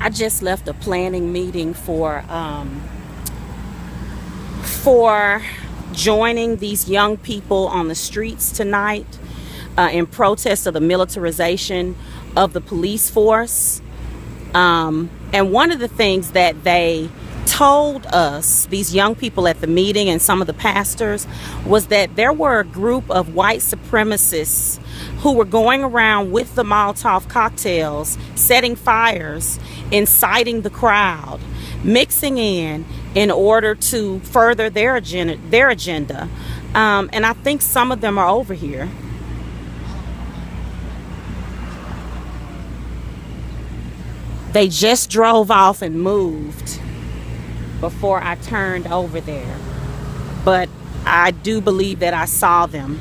I just left a planning meeting for joining these young people on the streets tonight in protest of the militarization of the police force. And one of the things that they told us, these young people at the meeting and some of the pastors, was that there were a group of white supremacists who were going around with the Molotov cocktails, setting fires, inciting the crowd, mixing in order to further their agenda. And I think some of them are over here. They just drove off and moved before I turned over there. But I do believe that I saw them.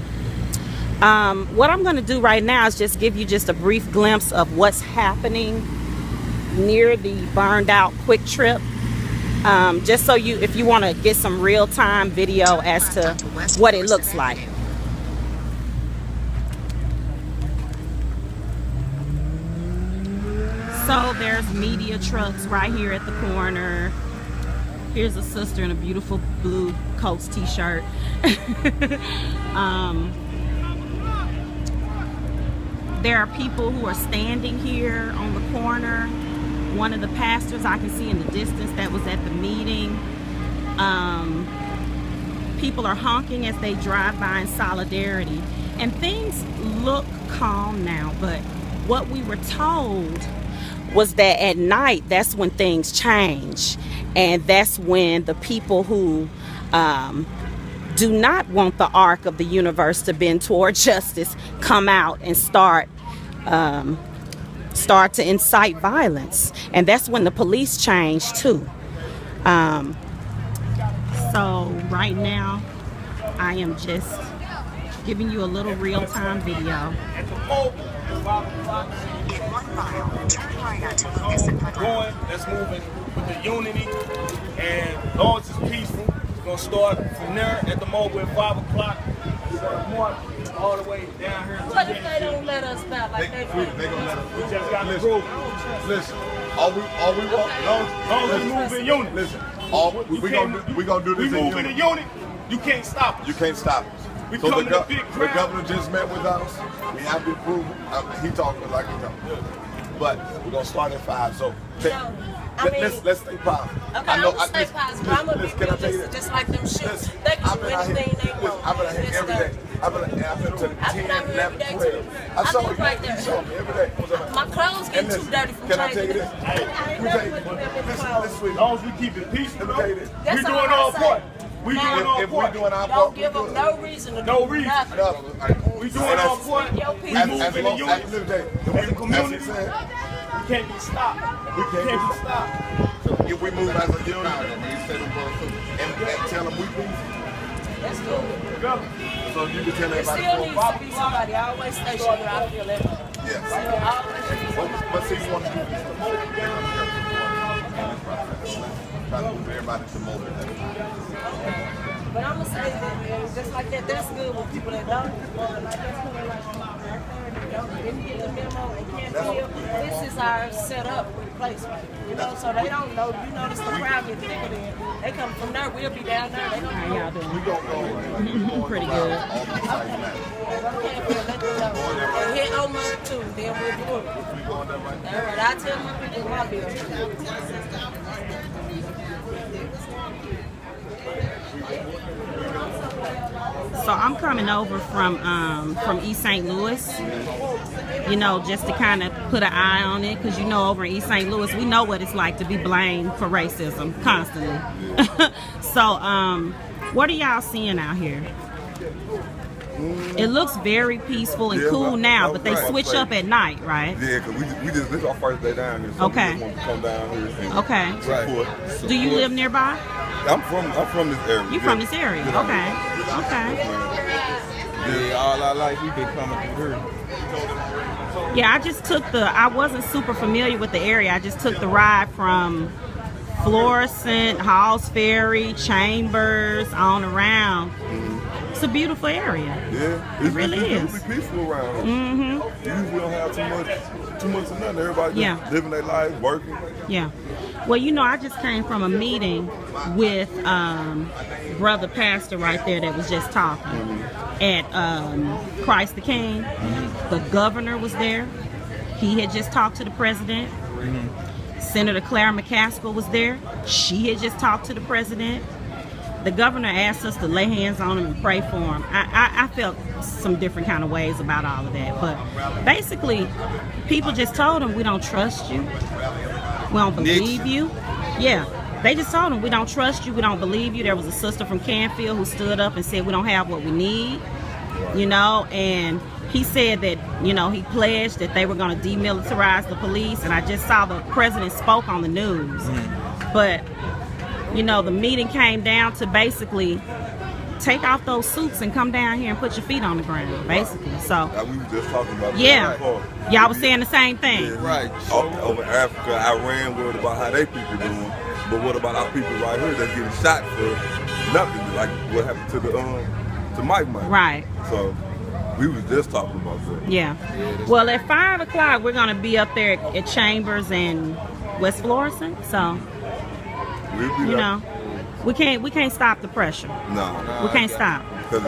What I'm going to do right now is just give you just a brief glimpse of what's happening near the burned out Quick Trip. Just so if you want to get some real-time video as to what it looks like. So there's media trucks right here at the corner. Here's a sister in a beautiful blue Coats t-shirt. There are people who are standing here on the corner. One of the pastors I can see in the distance that was at the meeting. People are honking as they drive by in solidarity. And things look calm now, but what we were told was that at night, that's when things change. And that's when the people who do not want the arc of the universe to bend toward justice come out and start to incite violence. And that's when the police change too. So right now, I am just giving you a little real-time video. In 1 mile, turn right onto Ferguson. Let's move in with the unity, and long as it's peaceful, we're gonna start from there at the mobile at 5 o'clock. March all the way down here. What if they don't let us back like they do? They gonna let us. We just got to prove. Listen, all we want, long as we move in unit. Listen, we gonna do this we move in a unit. You can't stop us. You can't stop us. We so come in a big crowd. The governor just met with us. We have the approval. He talking like he talking. But we're gonna start at 5. So let's stay positive. Okay, I'm gonna stay positive. I'm gonna be just like them shoes. They can do anything they want. I've been out here every day. I've been out here to the 10, 11, 12. I saw you. Right there. You saw me every day. My clothes get too dirty from Can I tell you this? As long as we keep it peaceful, let me tell you this. We doing our part. We doing our part. If we doing our part, don't give them no reason to do nothing. We doing our part. We move in the unit. As a community, we can't be stopped. We can't be stopped. So if we move as a unit and tell them we peaceful. That's good. So you can tell everybody. There still needs to be somebody always stationed where I feel it. Yes. But see, you want to do this. Trying to move everybody to mobile. But I'm gonna say that just like that, that's good with people that don't. Like that's kind of like didn't get the memo and can't feel. This is our setup replacement. You know, so they don't know. You notice the crowd get thicker then. They come from there. We'll be down there. They don't know. How y'all doing? We gonna go Pretty good. And hit Omar too. Then we'll do it. All right, I tell my people my bill. So I'm coming over from East St. Louis, you know, just to kind of put an eye on it, because you know over in East St. Louis we know what it's like to be blamed for racism constantly. So what are y'all seeing out here? It looks very peaceful and cool now, but they switch up at night, right? Yeah, because this is our first day down here, so we just want to come down here and support. Do you live nearby? I'm from this area. You from this area? Okay. Yeah, all our life we've been coming through here. Yeah, I wasn't super familiar with the area. I just took the ride from Florissant, Halls Ferry, Chambers, on around. It's a beautiful area. Yeah, It really is. It's peaceful around here. Mm-hmm. You usually don't have too much of nothing. Everybody just living their life, working. Yeah. Well, you know, I just came from a meeting with brother pastor right there that was just talking at Christ the King. The governor was there. He had just talked to the president. Senator Clara McCaskill was there. She had just talked to the president. The governor asked us to lay hands on him and pray for him. I felt some different kind of ways about all of that. But basically, people just told him, we don't trust you. We don't believe you. Yeah. They just told him, we don't trust you. We don't believe you. There was a sister from Canfield who stood up and said, we don't have what we need. You know, and he said that, you know, he pledged that they were going to demilitarize the police. And I just saw the president spoke on the news. But, you know, the meeting came down to basically take off those suits and come down here and put your feet on the ground, basically. So, we were just talking about yeah, that. y'all was saying the same thing. Yeah, right. Over Africa, Iran worried about how they people doing, but what about our people right here that's getting shot for nothing? Like what happened to the to Mike. Right. So we was just talking about that. Yeah. Well, at 5 o'clock we're gonna be up there at Chambers and West Florissant. So We'll be you know, we can't stop the pressure. No. We can't stop. Because